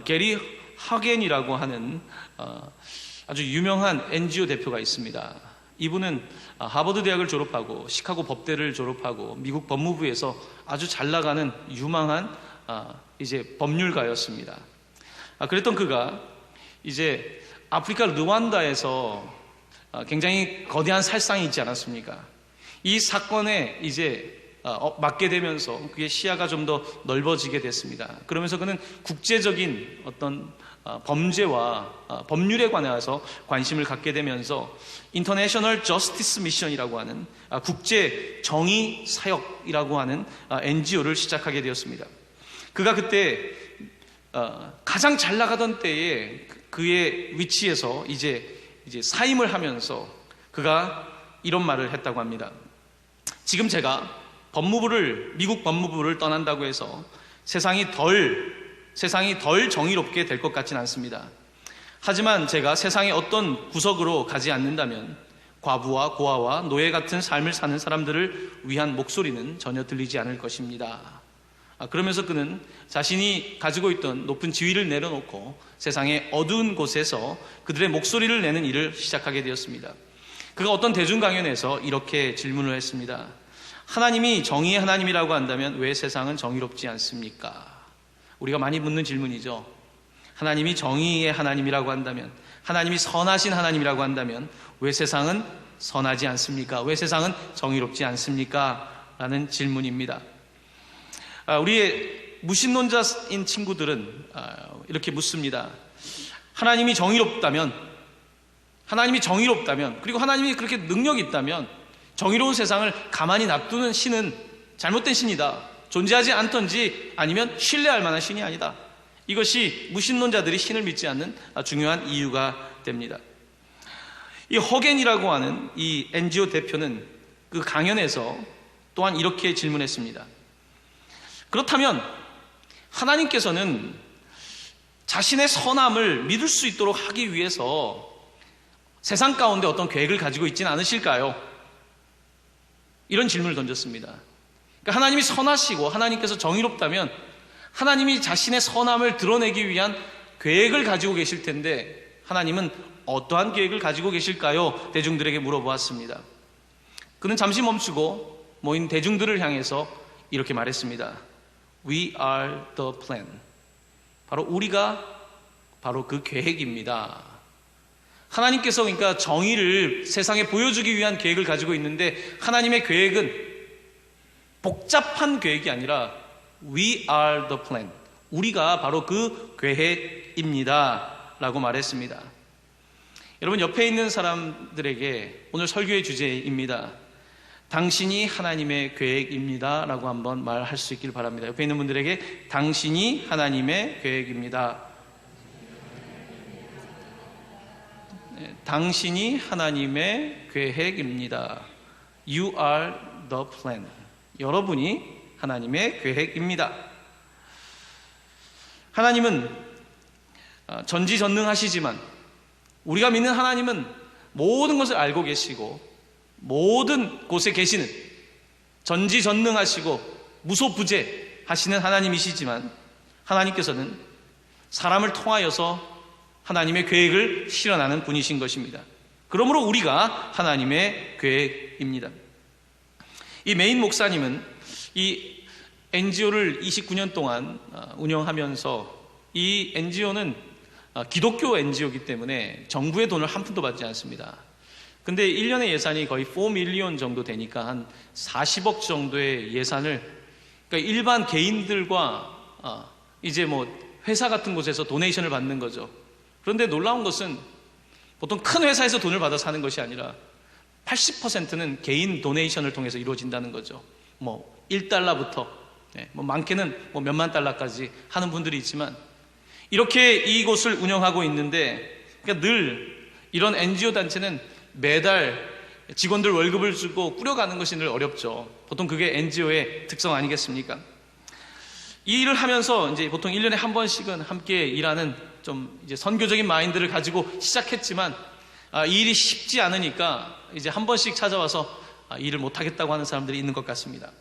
게리 하겐이라고 하는 아주 유명한 NGO 대표가 있습니다. 이분은 하버드 대학을 졸업하고 시카고 법대를 졸업하고 미국 법무부에서 아주 잘 나가는 유망한 이제 법률가였습니다. 그랬던 그가 이제 아프리카 르완다에서 굉장히 거대한 살상이 있지 않았습니까? 이 사건에 이제 맡게 되면서 그의 시야가 좀 더 넓어지게 됐습니다. 그러면서 그는 국제적인 어떤 범죄와 법률에 관해서 관심을 갖게 되면서 인터내셔널 저스티스 미션이라고 하는 국제 정의 사역이라고 하는 NGO를 시작하게 되었습니다. 그가 그때 가장 잘 나가던 때에 그의 위치에서 이제 사임을 하면서 그가 이런 말을 했다고 합니다. 지금 제가 미국 법무부를 떠난다고 해서 세상이 덜 정의롭게 될 것 같진 않습니다. 하지만 제가 세상의 어떤 구석으로 가지 않는다면 과부와 고아와 노예 같은 삶을 사는 사람들을 위한 목소리는 전혀 들리지 않을 것입니다. 그러면서 그는 자신이 가지고 있던 높은 지위를 내려놓고 세상의 어두운 곳에서 그들의 목소리를 내는 일을 시작하게 되었습니다. 그가 어떤 대중 강연에서 이렇게 질문을 했습니다. 하나님이 정의의 하나님이라고 한다면 왜 세상은 정의롭지 않습니까? 우리가 많이 묻는 질문이죠. 하나님이 정의의 하나님이라고 한다면, 하나님이 선하신 하나님이라고 한다면 왜 세상은 선하지 않습니까? 왜 세상은 정의롭지 않습니까? 라는 질문입니다. 우리의 무신론자인 친구들은 이렇게 묻습니다. 하나님이 정의롭다면, 그리고 하나님이 그렇게 능력이 있다면 정의로운 세상을 가만히 놔두는 신은 잘못된 신이다. 존재하지 않던지 아니면 신뢰할 만한 신이 아니다. 이것이 무신론자들이 신을 믿지 않는 중요한 이유가 됩니다. 이 허겐이라고 하는 이 NGO 대표는 그 강연에서 또한 이렇게 질문했습니다. 그렇다면 하나님께서는 자신의 선함을 믿을 수 있도록 하기 위해서 세상 가운데 어떤 계획을 가지고 있지는 않으실까요? 이런 질문을 던졌습니다. 그러니까 하나님이 선하시고 하나님께서 정의롭다면 하나님이 자신의 선함을 드러내기 위한 계획을 가지고 계실 텐데 하나님은 어떠한 계획을 가지고 계실까요? 대중들에게 물어보았습니다. 그는 잠시 멈추고 모인 대중들을 향해서 이렇게 말했습니다. We are the plan. 우리가 바로 그 계획입니다. 하나님께서 그러니까 정의를 세상에 보여주기 위한 계획을 가지고 있는데 하나님의 계획은 복잡한 계획이 아니라 We are the plan. 우리가 바로 그 계획입니다. 라고 말했습니다. 여러분 옆에 있는 사람들에게 오늘 설교의 주제입니다. 당신이 하나님의 계획입니다. 라고 한번 말할 수 있길 바랍니다. 옆에 있는 분들에게 당신이 하나님의 계획입니다. 당신이 하나님의 계획입니다. You are the plan. 여러분이 하나님의 계획입니다. 하나님은 전지전능하시지만 우리가 믿는 하나님은 모든 것을 알고 계시고 모든 곳에 계시는 전지전능하시고 무소부재하시는 하나님이시지만 하나님께서는 사람을 통하여서 하나님의 계획을 실현하는 분이신 것입니다. 그러므로 우리가 하나님의 계획입니다. 이 메인 목사님은 이 NGO를 29년 동안 운영하면서 이 NGO는 기독교 NGO이기 때문에 정부의 돈을 한 푼도 받지 않습니다. 근데 1년의 예산이 거의 4밀리언 정도 되니까 한 40억 정도의 예산을 그러니까 일반 개인들과 이제 회사 같은 곳에서 도네이션을 받는 거죠. 그런데 놀라운 것은 보통 큰 회사에서 돈을 받아서 하는 것이 아니라 80%는 개인 도네이션을 통해서 이루어진다는 거죠. 1달러부터 많게는 몇만 달러까지 하는 분들이 있지만 이렇게 이곳을 운영하고 있는데 그러니까 늘 이런 NGO 단체는 매달 직원들 월급을 주고 꾸려가는 것이 늘 어렵죠. 보통 그게 NGO의 특성 아니겠습니까? 이 일을 하면서 이제 보통 1년에 한 번씩은 함께 일하는 좀 이제 선교적인 마인드를 가지고 시작했지만 이 일이 쉽지 않으니까 이제 한 번씩 찾아와서 일을 못하겠다고 하는 사람들이 있는 것 같습니다.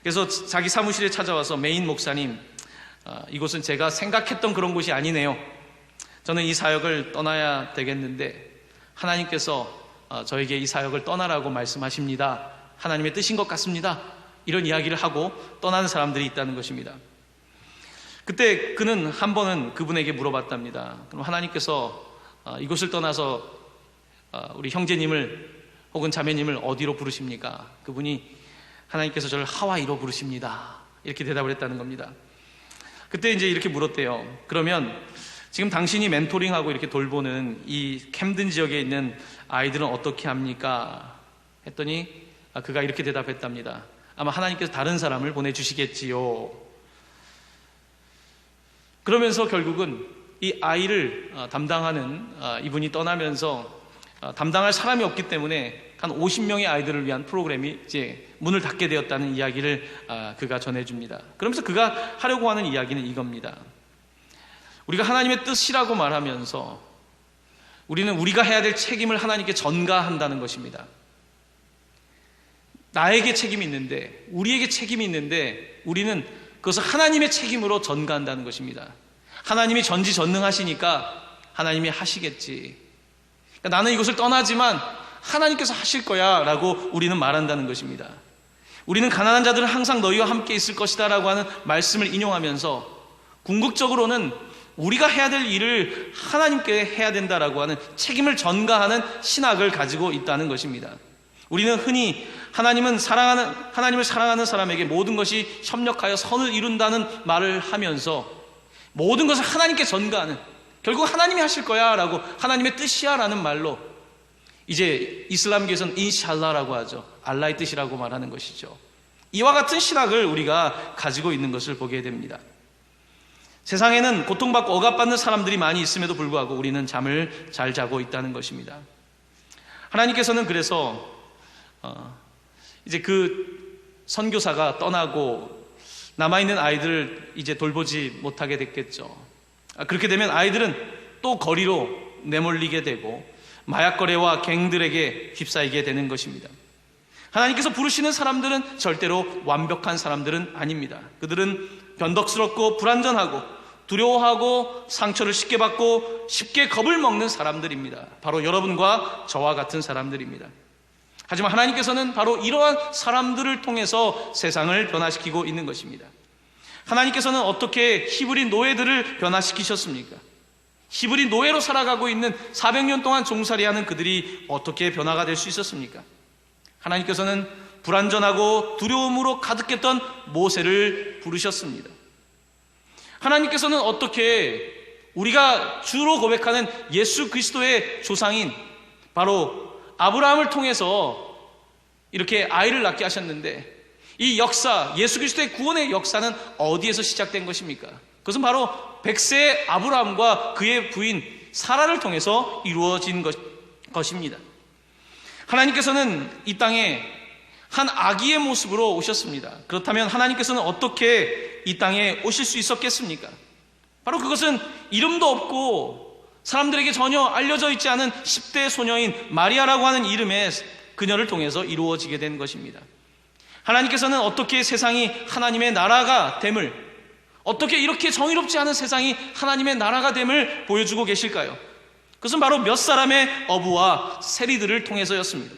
그래서 자기 사무실에 찾아와서 메인 목사님, 이곳은 제가 생각했던 그런 곳이 아니네요. 저는 이 사역을 떠나야 되겠는데 하나님께서 저에게 이 사역을 떠나라고 말씀하십니다. 하나님의 뜻인 것 같습니다. 이런 이야기를 하고 떠나는 사람들이 있다는 것입니다. 그때 그는 한 번은 그분에게 물어봤답니다. 그럼 하나님께서 이곳을 떠나서 우리 형제님을 혹은 자매님을 어디로 부르십니까? 그분이 하나님께서 저를 하와이로 부르십니다. 이렇게 대답을 했다는 겁니다. 그때 이제 이렇게 물었대요. 그러면 지금 당신이 멘토링하고 이렇게 돌보는 이 캠든 지역에 있는 아이들은 어떻게 합니까? 했더니 그가 이렇게 대답했답니다. 아마 하나님께서 다른 사람을 보내주시겠지요. 그러면서 결국은 이 아이를 담당하는 이분이 떠나면서 담당할 사람이 없기 때문에 한 50명의 아이들을 위한 프로그램이 이제 문을 닫게 되었다는 이야기를 그가 전해줍니다. 그러면서 그가 하려고 하는 이야기는 이겁니다. 우리가 하나님의 뜻이라고 말하면서 우리는 우리가 해야 될 책임을 하나님께 전가한다는 것입니다. 나에게 책임이 있는데, 우리에게 책임이 있는데 우리는 그것을 하나님의 책임으로 전가한다는 것입니다. 하나님이 전지전능하시니까 하나님이 하시겠지. 그러니까 나는 이곳을 떠나지만 하나님께서 하실 거야 라고 우리는 말한다는 것입니다. 우리는 가난한 자들은 항상 너희와 함께 있을 것이다 라고 하는 말씀을 인용하면서 궁극적으로는 우리가 해야 될 일을 하나님께 해야 된다라고 하는 책임을 전가하는 신학을 가지고 있다는 것입니다. 우리는 흔히 하나님을 사랑하는 사람에게 모든 것이 협력하여 선을 이룬다는 말을 하면서 모든 것을 하나님께 전가하는, 결국 하나님이 하실 거야 라고, 하나님의 뜻이야 라는 말로 이제 이슬람교에서는 인샬라라고 하죠. 알라의 뜻이라고 말하는 것이죠. 이와 같은 신학을 우리가 가지고 있는 것을 보게 됩니다. 세상에는 고통받고 억압받는 사람들이 많이 있음에도 불구하고 우리는 잠을 잘 자고 있다는 것입니다. 하나님께서는 그래서 이제 그 선교사가 떠나고 남아있는 아이들을 이제 돌보지 못하게 됐겠죠. 그렇게 되면 아이들은 또 거리로 내몰리게 되고 마약거래와 갱들에게 휩싸이게 되는 것입니다. 하나님께서 부르시는 사람들은 절대로 완벽한 사람들은 아닙니다. 그들은 변덕스럽고 불완전하고 두려워하고 상처를 쉽게 받고 쉽게 겁을 먹는 사람들입니다. 바로 여러분과 저와 같은 사람들입니다. 하지만 하나님께서는 바로 이러한 사람들을 통해서 세상을 변화시키고 있는 것입니다. 하나님께서는 어떻게 히브리 노예들을 변화시키셨습니까? 히브리 노예로 살아가고 있는 400년 동안 종살이하는 그들이 어떻게 변화가 될 수 있었습니까? 하나님께서는 불완전하고 두려움으로 가득했던 모세를 부르셨습니다. 하나님께서는 어떻게 우리가 주로 고백하는 예수 그리스도의 조상인 바로 아브라함을 통해서 이렇게 아이를 낳게 하셨는데, 이 역사, 예수 그리스도의 구원의 역사는 어디에서 시작된 것입니까? 그것은 바로 100세의 아브라함과 그의 부인 사라를 통해서 이루어진 것입니다. 하나님께서는 이 땅에 한 아기의 모습으로 오셨습니다. 그렇다면 하나님께서는 어떻게 이 땅에 오실 수 있었겠습니까? 바로 그것은 이름도 없고 사람들에게 전혀 알려져 있지 않은 10대 소녀인 마리아라고 하는 이름의 그녀를 통해서 이루어지게 된 것입니다. 하나님께서는 어떻게 세상이 하나님의 나라가 됨을, 어떻게 이렇게 정의롭지 않은 세상이 하나님의 나라가 됨을 보여주고 계실까요? 그것은 바로 몇 사람의 어부와 세리들을 통해서였습니다.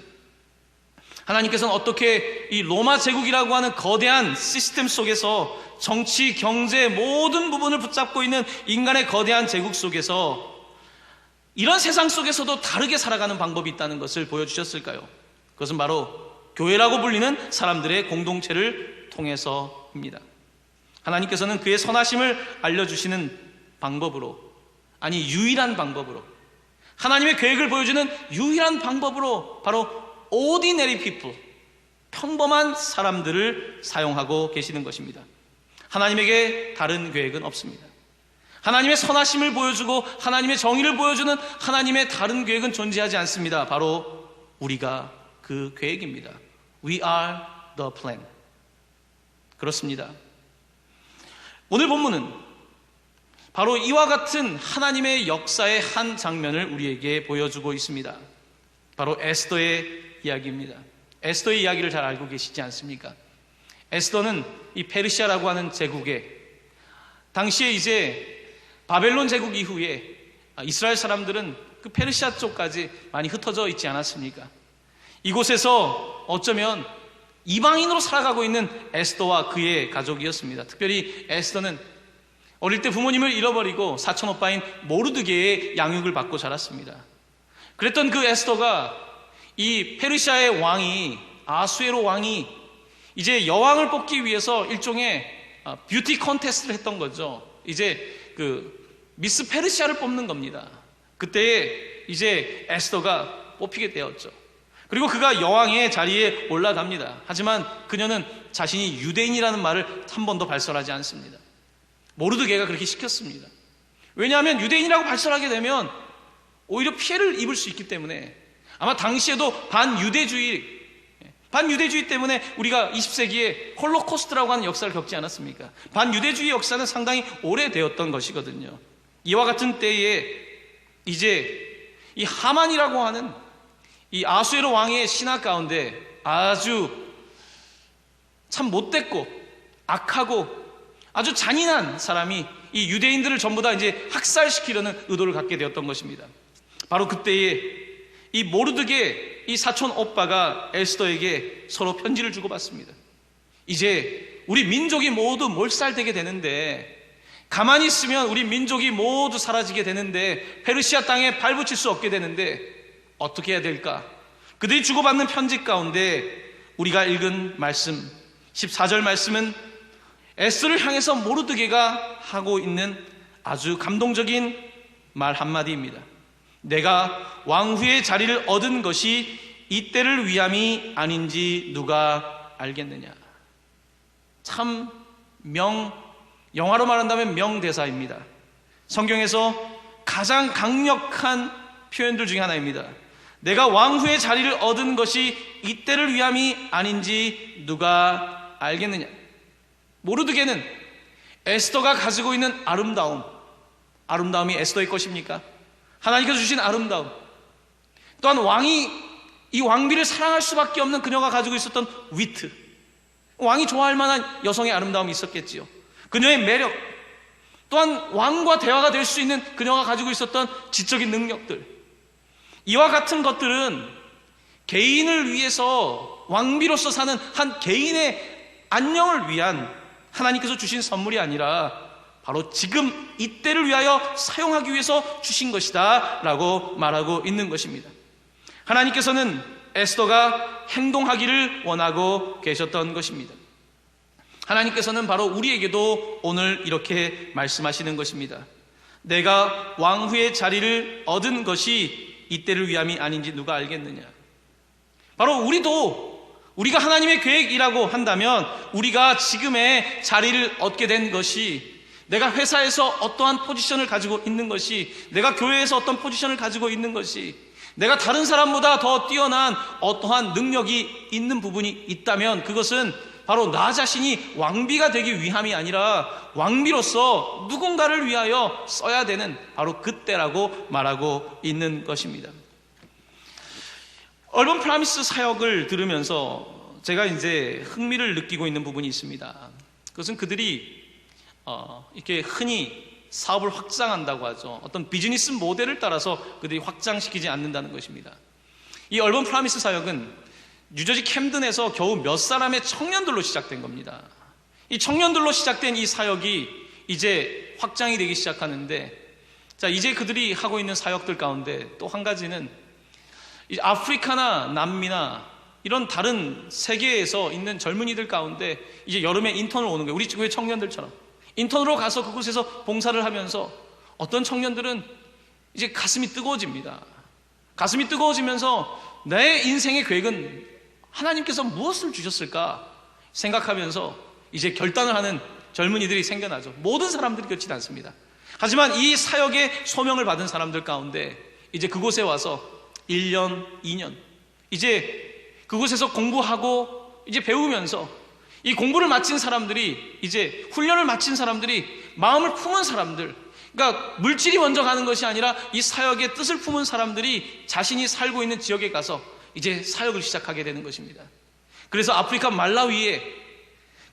하나님께서는 어떻게 이 로마 제국이라고 하는 거대한 시스템 속에서 정치, 경제 모든 부분을 붙잡고 있는 인간의 거대한 제국 속에서 이런 세상 속에서도 다르게 살아가는 방법이 있다는 것을 보여주셨을까요? 그것은 바로 교회라고 불리는 사람들의 공동체를 통해서입니다. 하나님께서는 그의 선하심을 알려주시는 방법으로, 아니 유일한 방법으로, 하나님의 계획을 보여주는 유일한 방법으로 바로 ordinary people, 평범한 사람들을 사용하고 계시는 것입니다. 하나님에게 다른 계획은 없습니다. 하나님의 선하심을 보여주고 하나님의 정의를 보여주는 하나님의 다른 계획은 존재하지 않습니다. 바로 우리가 그 계획입니다. We are the plan. 그렇습니다. 오늘 본문은 바로 이와 같은 하나님의 역사의 한 장면을 우리에게 보여주고 있습니다. 바로 에스더의 이야기입니다. 에스더의 이야기를 잘 알고 계시지 않습니까? 에스더는 이 페르시아라고 하는 제국의 당시에 이제 바벨론 제국 이후에 이스라엘 사람들은 그 페르시아 쪽까지 많이 흩어져 있지 않았습니까? 이곳에서 어쩌면 이방인으로 살아가고 있는 에스더와 그의 가족이었습니다. 특별히 에스더는 어릴 때 부모님을 잃어버리고 사촌 오빠인 모르드게의 양육을 받고 자랐습니다. 그랬던 그 에스더가 이 페르시아의 왕이, 아수에로 왕이 이제 여왕을 뽑기 위해서 일종의 뷰티 컨테스트를 했던 거죠. 이제 그 미스 페르시아를 뽑는 겁니다. 그때 이제 에스더가 뽑히게 되었죠. 그리고 그가 여왕의 자리에 올라갑니다. 하지만 그녀는 자신이 유대인이라는 말을 한 번도 발설하지 않습니다. 모르드게가 그렇게 시켰습니다. 왜냐하면 유대인이라고 발설하게 되면 오히려 피해를 입을 수 있기 때문에, 아마 당시에도 반유대주의 때문에 우리가 20세기에 홀로코스트라고 하는 역사를 겪지 않았습니까? 반유대주의 역사는 상당히 오래되었던 것이거든요. 이와 같은 때에 이제 이 하만이라고 하는 이 아수에로 왕의 신하 가운데 아주 참 못됐고 악하고 아주 잔인한 사람이 이 유대인들을 전부 다 이제 학살시키려는 의도를 갖게 되었던 것입니다. 바로 그때에 이 모르드게 이 사촌 오빠가 에스더에게 서로 편지를 주고받습니다. 이제 우리 민족이 모두 몰살되게 되는데, 가만히 있으면 우리 민족이 모두 사라지게 되는데, 페르시아 땅에 발붙일 수 없게 되는데 어떻게 해야 될까? 그들이 주고받는 편지 가운데 우리가 읽은 말씀 14절 말씀은 에스더를 향해서 모르드게가 하고 있는 아주 감동적인 말 한마디입니다. 내가 왕후의 자리를 얻은 것이 이때를 위함이 아닌지 누가 알겠느냐. 참 영화로 말한다면 명대사입니다. 성경에서 가장 강력한 표현들 중에 하나입니다. 내가 왕후의 자리를 얻은 것이 이때를 위함이 아닌지 누가 알겠느냐. 모르드게는 에스더가 가지고 있는 아름다움이 에스더의 것입니까? 하나님께서 주신 아름다움, 또한 왕이 이 왕비를 사랑할 수밖에 없는 그녀가 가지고 있었던 위트, 왕이 좋아할 만한 여성의 아름다움이 있었겠지요. 그녀의 매력, 또한 왕과 대화가 될 수 있는 그녀가 가지고 있었던 지적인 능력들, 이와 같은 것들은 개인을 위해서 왕비로서 사는 한 개인의 안녕을 위한 하나님께서 주신 선물이 아니라 바로 지금 이때를 위하여 사용하기 위해서 주신 것이다 라고 말하고 있는 것입니다. 하나님께서는 에스더가 행동하기를 원하고 계셨던 것입니다. 하나님께서는 바로 우리에게도 오늘 이렇게 말씀하시는 것입니다. 내가 왕후의 자리를 얻은 것이 이때를 위함이 아닌지 누가 알겠느냐. 바로 우리가 하나님의 계획이라고 한다면, 우리가 지금의 자리를 얻게 된 것이, 내가 회사에서 어떠한 포지션을 가지고 있는 것이, 내가 교회에서 어떤 포지션을 가지고 있는 것이, 내가 다른 사람보다 더 뛰어난 어떠한 능력이 있는 부분이 있다면, 그것은 바로 나 자신이 왕비가 되기 위함이 아니라 왕비로서 누군가를 위하여 써야 되는 바로 그때라고 말하고 있는 것입니다. 얼번 프라미스 사역을 들으면서 제가 이제 흥미를 느끼고 있는 부분이 있습니다. 그것은 그들이 이렇게 흔히 사업을 확장한다고 하죠. 어떤 비즈니스 모델을 따라서 그들이 확장시키지 않는다는 것입니다. 이 얼번 프라미스 사역은 뉴저지 캠든에서 겨우 몇 사람의 청년들로 시작된 겁니다. 이 청년들로 시작된 이 사역이 이제 확장이 되기 시작하는데, 자, 이제 그들이 하고 있는 사역들 가운데 또 한 가지는 아프리카나 남미나 이런 다른 세계에서 있는 젊은이들 가운데 이제 여름에 인턴을 오는 거예요. 우리 교회 청년들처럼 인턴으로 가서 그곳에서 봉사를 하면서 어떤 청년들은 이제 가슴이 뜨거워집니다. 가슴이 뜨거워지면서 내 인생의 계획은 하나님께서 무엇을 주셨을까 생각하면서 이제 결단을 하는 젊은이들이 생겨나죠. 모든 사람들이 그렇지 않습니다. 하지만 이 사역의 소명을 받은 사람들 가운데 이제 그곳에 와서 1년, 2년 이제 그곳에서 공부하고 이제 배우면서 이 공부를 마친 사람들이, 이제 훈련을 마친 사람들이, 마음을 품은 사람들, 그러니까 물질이 먼저 가는 것이 아니라 이 사역의 뜻을 품은 사람들이 자신이 살고 있는 지역에 가서 이제 사역을 시작하게 되는 것입니다. 그래서 아프리카 말라위에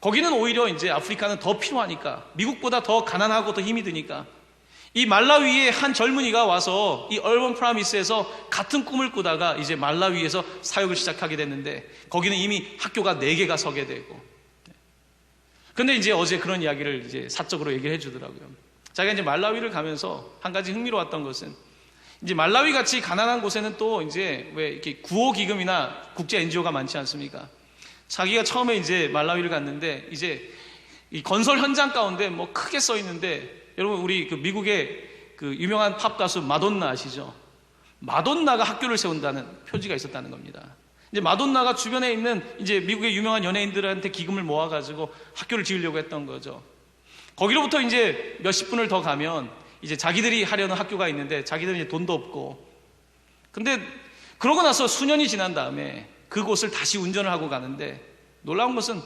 거기는 오히려 이제 아프리카는 더 필요하니까, 미국보다 더 가난하고 더 힘이 드니까 이 말라위의 한 젊은이가 와서 이 얼번 프라미스에서 같은 꿈을 꾸다가 이제 말라위에서 사역을 시작하게 됐는데, 거기는 이미 학교가 4개가 서게 되고. 근데 이제 어제 그런 이야기를 이제 사적으로 얘기를 해주더라고요. 자기가 이제 말라위를 가면서 한 가지 흥미로웠던 것은, 이제 말라위 같이 가난한 곳에는 또 이제 왜 이렇게 구호기금이나 국제 NGO가 많지 않습니까? 자기가 처음에 이제 말라위를 갔는데, 이제 이 건설 현장 가운데 뭐 크게 써 있는데, 여러분 우리 그 미국의 그 유명한 팝 가수 마돈나 아시죠? 마돈나가 학교를 세운다는 표지가 있었다는 겁니다. 이제 마돈나가 주변에 있는 이제 미국의 유명한 연예인들한테 기금을 모아가지고 학교를 지으려고 했던 거죠. 거기로부터 이제 몇십 분을 더 가면 이제 자기들이 하려는 학교가 있는데, 자기들은 이제 돈도 없고. 근데 그러고 나서 수년이 지난 다음에 그곳을 다시 운전을 하고 가는데, 놀라운 것은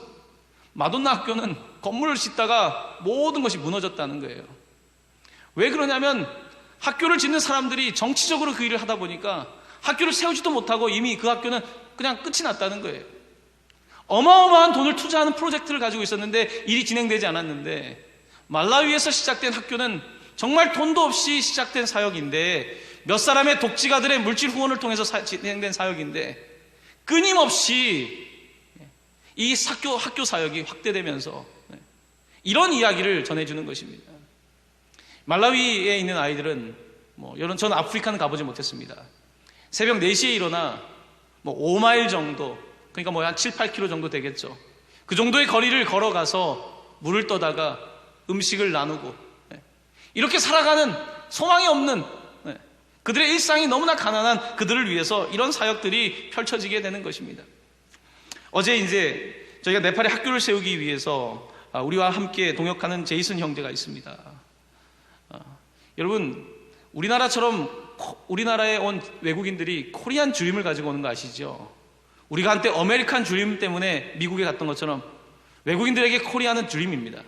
마돈나 학교는 건물을 짓다가 모든 것이 무너졌다는 거예요. 왜 그러냐면 학교를 짓는 사람들이 정치적으로 그 일을 하다 보니까 학교를 세우지도 못하고 이미 그 학교는 그냥 끝이 났다는 거예요. 어마어마한 돈을 투자하는 프로젝트를 가지고 있었는데 일이 진행되지 않았는데, 말라위에서 시작된 학교는 정말 돈도 없이 시작된 사역인데, 몇 사람의 독지가들의 물질 후원을 통해서 진행된 사역인데, 끊임없이 이 학교 사역이 확대되면서 이런 이야기를 전해주는 것입니다. 말라위에 있는 아이들은 여러분, 저는 아프리카는 가보지 못했습니다. 새벽 4시에 일어나 5마일 정도, 그러니까 한 7, 8km 정도 되겠죠. 그 정도의 거리를 걸어가서 물을 떠다가 음식을 나누고, 이렇게 살아가는 소망이 없는 그들의 일상이 너무나 가난한 그들을 위해서 이런 사역들이 펼쳐지게 되는 것입니다. 어제 이제 저희가 네팔에 학교를 세우기 위해서 우리와 함께 동역하는 제이슨 형제가 있습니다. 여러분, 우리나라에 온 외국인들이 코리안 드림을 가지고 오는 거 아시죠? 우리가 한때 아메리칸 드림 때문에 미국에 갔던 것처럼 외국인들에게 코리안은 드림입니다.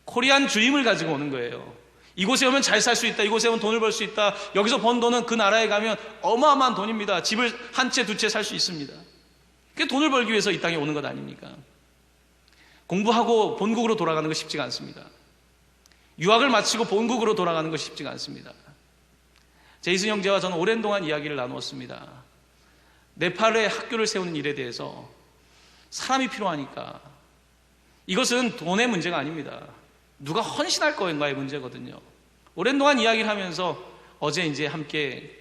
코리안 드림을 가지고 오는 거예요. 이곳에 오면 잘 살 수 있다, 이곳에 오면 돈을 벌 수 있다, 여기서 번 돈은 그 나라에 가면 어마어마한 돈입니다. 집을 한 채 두 채 살 수 있습니다. 그게 돈을 벌기 위해서 이 땅에 오는 것 아닙니까? 공부하고 본국으로 돌아가는 거 쉽지가 않습니다. 유학을 마치고 본국으로 돌아가는 거 쉽지가 않습니다. 제이슨 형제와 저는 오랜 동안 이야기를 나누었습니다. 네팔에 학교를 세우는 일에 대해서 사람이 필요하니까, 이것은 돈의 문제가 아닙니다. 누가 헌신할 거인가의 문제거든요. 오랜 동안 이야기를 하면서 어제 이제 함께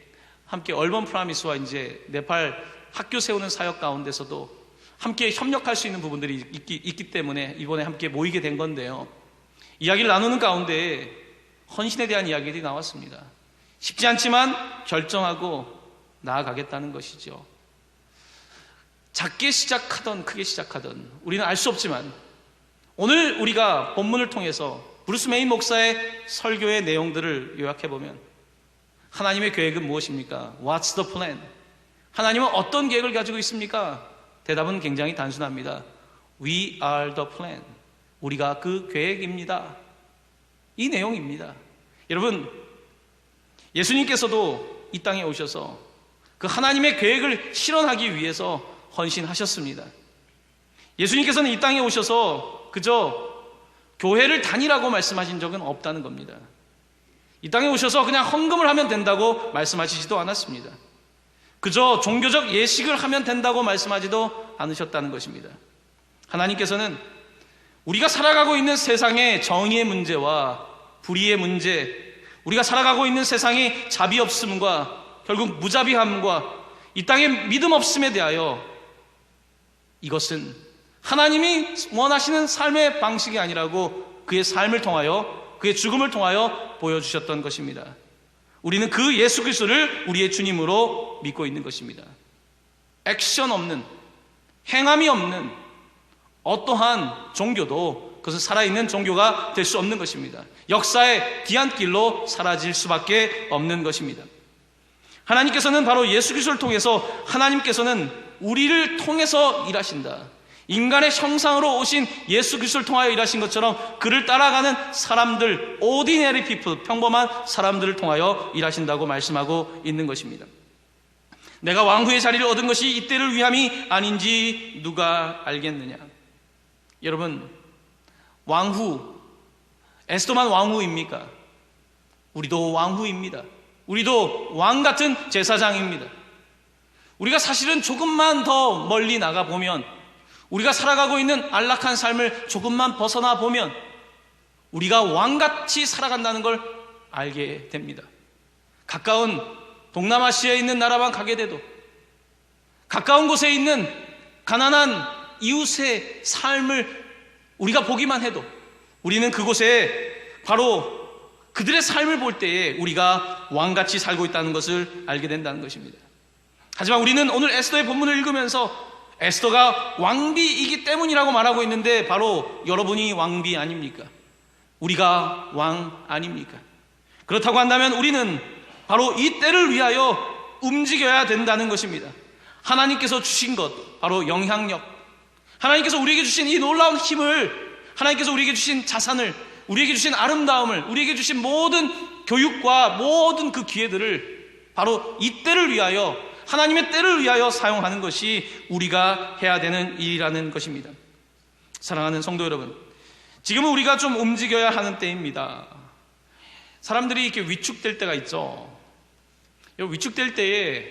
얼번 프라미스와 이제 네팔 학교 세우는 사역 가운데서도 함께 협력할 수 있는 부분들이 있기 때문에 이번에 함께 모이게 된 건데요. 이야기를 나누는 가운데 헌신에 대한 이야기들이 나왔습니다. 쉽지 않지만 결정하고 나아가겠다는 것이죠. 작게 시작하던 크게 시작하던 우리는 알 수 없지만, 오늘 우리가 본문을 통해서 브루스 메인 목사의 설교의 내용들을 요약해보면, 하나님의 계획은 무엇입니까? What's the plan? 하나님은 어떤 계획을 가지고 있습니까? 대답은 굉장히 단순합니다. We are the plan. 우리가 그 계획입니다. 이 내용입니다. 여러분, 예수님께서도 이 땅에 오셔서 그 하나님의 계획을 실현하기 위해서 헌신하셨습니다. 예수님께서는 이 땅에 오셔서 그저 교회를 다니라고 말씀하신 적은 없다는 겁니다. 이 땅에 오셔서 그냥 헌금을 하면 된다고 말씀하시지도 않았습니다. 그저 종교적 예식을 하면 된다고 말씀하지도 않으셨다는 것입니다. 하나님께서는 우리가 살아가고 있는 세상의 정의의 문제와 불의의 문제, 우리가 살아가고 있는 세상의 자비 없음과 결국 무자비함과 이 땅의 믿음 없음에 대하여, 이것은 하나님이 원하시는 삶의 방식이 아니라고 그의 삶을 통하여, 그의 죽음을 통하여 보여주셨던 것입니다. 우리는 그 예수 그리스도를 우리의 주님으로 믿고 있는 것입니다. 액션 없는, 행함이 없는 어떠한 종교도 그것은 살아있는 종교가 될 수 없는 것입니다. 역사의 뒤안길로 사라질 수밖에 없는 것입니다. 하나님께서는 바로 예수 그리스도를 통해서, 하나님께서는 우리를 통해서 일하신다. 인간의 형상으로 오신 예수 그리스도를 통하여 일하신 것처럼 그를 따라가는 사람들, ordinary people, 평범한 사람들을 통하여 일하신다고 말씀하고 있는 것입니다. 내가 왕후의 자리를 얻은 것이 이때를 위함이 아닌지 누가 알겠느냐. 여러분, 왕후, 에스더만 왕후입니까? 우리도 왕후입니다. 우리도 왕 같은 제사장입니다. 우리가 사실은 조금만 더 멀리 나가보면, 우리가 살아가고 있는 안락한 삶을 조금만 벗어나 보면 우리가 왕같이 살아간다는 걸 알게 됩니다. 가까운 동남아시아에 있는 나라만 가게 돼도, 가까운 곳에 있는 가난한 이웃의 삶을 우리가 보기만 해도 우리는 그곳에 바로 그들의 삶을 볼 때에 우리가 왕같이 살고 있다는 것을 알게 된다는 것입니다. 하지만 우리는 오늘 에스더의 본문을 읽으면서 에스더가 왕비이기 때문이라고 말하고 있는데, 바로 여러분이 왕비 아닙니까? 우리가 왕 아닙니까? 그렇다고 한다면 우리는 바로 이 때를 위하여 움직여야 된다는 것입니다. 하나님께서 주신 것, 바로 영향력, 하나님께서 우리에게 주신 이 놀라운 힘을, 하나님께서 우리에게 주신 자산을, 우리에게 주신 아름다움을, 우리에게 주신 모든 교육과 모든 그 기회들을 바로 이 때를 위하여, 하나님의 때를 위하여 사용하는 것이 우리가 해야 되는 일이라는 것입니다. 사랑하는 성도 여러분, 지금은 우리가 좀 움직여야 하는 때입니다. 사람들이 이렇게 위축될 때가 있죠. 위축될 때에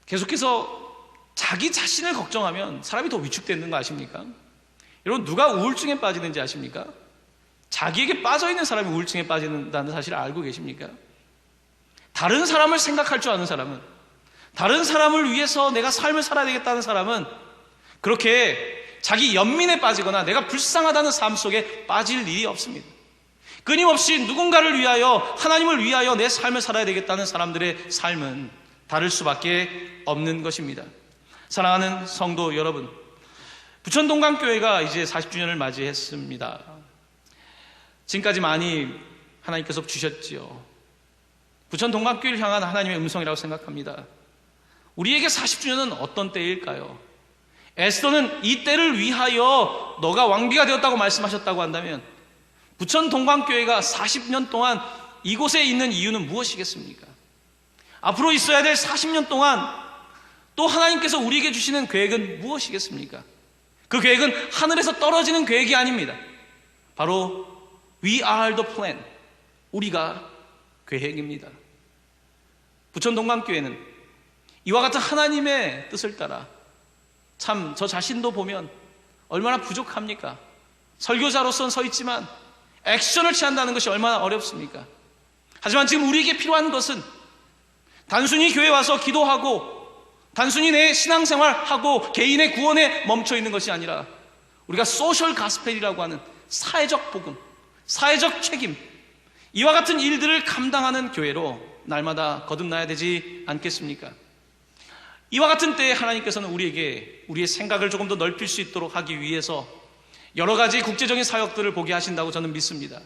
계속해서 자기 자신을 걱정하면 사람이 더 위축되는 거 아십니까? 여러분, 누가 우울증에 빠지는지 아십니까? 자기에게 빠져있는 사람이 우울증에 빠진다는 사실을 알고 계십니까? 다른 사람을 생각할 줄 아는 사람은, 다른 사람을 위해서 내가 삶을 살아야 되겠다는 사람은 그렇게 자기 연민에 빠지거나 내가 불쌍하다는 삶 속에 빠질 일이 없습니다. 끊임없이 누군가를 위하여, 하나님을 위하여 내 삶을 살아야 되겠다는 사람들의 삶은 다를 수밖에 없는 것입니다. 사랑하는 성도 여러분, 부천 동강교회가 이제 40주년을 맞이했습니다. 지금까지 많이 하나님께서 주셨지요. 부천 동강교회를 향한 하나님의 음성이라고 생각합니다. 우리에게 40주년은 어떤 때일까요? 에스더는 이 때를 위하여 너가 왕비가 되었다고 말씀하셨다고 한다면, 부천 동강교회가 40년 동안 이곳에 있는 이유는 무엇이겠습니까? 앞으로 있어야 될 40년 동안 또 하나님께서 우리에게 주시는 계획은 무엇이겠습니까? 그 계획은 하늘에서 떨어지는 계획이 아닙니다. 바로 We are the plan, 우리가 계획입니다. 부천 동강교회는 이와 같은 하나님의 뜻을 따라, 참 저 자신도 보면 얼마나 부족합니까? 설교자로서는 서 있지만 액션을 취한다는 것이 얼마나 어렵습니까? 하지만 지금 우리에게 필요한 것은 단순히 교회 와서 기도하고 단순히 내 신앙생활하고 개인의 구원에 멈춰 있는 것이 아니라 우리가 소셜 가스펠이라고 하는 사회적 복음, 사회적 책임, 이와 같은 일들을 감당하는 교회로 날마다 거듭나야 되지 않겠습니까? 이와 같은 때에 하나님께서는 우리에게 우리의 생각을 조금 더 넓힐 수 있도록 하기 위해서 여러 가지 국제적인 사역들을 보게 하신다고 저는 믿습니다.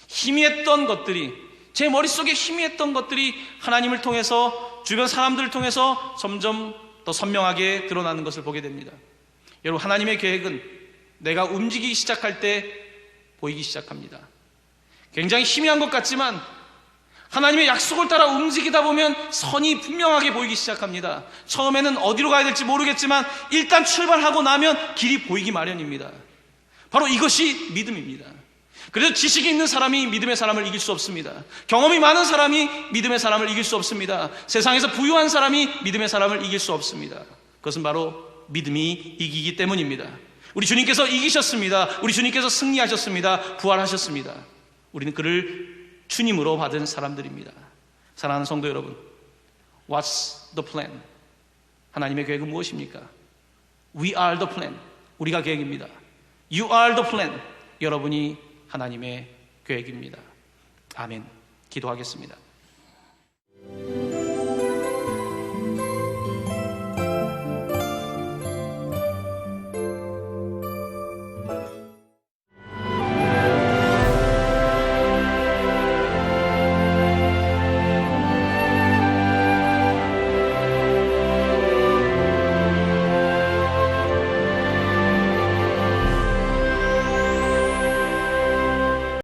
희미했던 것들이, 제 머릿속에 희미했던 것들이 하나님을 통해서, 주변 사람들을 통해서 점점 더 선명하게 드러나는 것을 보게 됩니다. 여러분, 하나님의 계획은 내가 움직이기 시작할 때 보이기 시작합니다. 굉장히 희미한 것 같지만 하나님의 약속을 따라 움직이다 보면 선이 분명하게 보이기 시작합니다. 처음에는 어디로 가야 될지 모르겠지만 일단 출발하고 나면 길이 보이기 마련입니다. 바로 이것이 믿음입니다. 그래서 지식이 있는 사람이 믿음의 사람을 이길 수 없습니다. 경험이 많은 사람이 믿음의 사람을 이길 수 없습니다. 세상에서 부유한 사람이 믿음의 사람을 이길 수 없습니다. 그것은 바로 믿음이 이기기 때문입니다. 우리 주님께서 이기셨습니다. 우리 주님께서 승리하셨습니다. 부활하셨습니다. 우리는 그를 주님으로 받은 사람들입니다. 사랑하는 성도 여러분, What's the plan? 하나님의 계획은 무엇입니까? We are the plan. 우리가 계획입니다. You are the plan. 여러분이 하나님의 계획입니다. 아멘. 기도하겠습니다.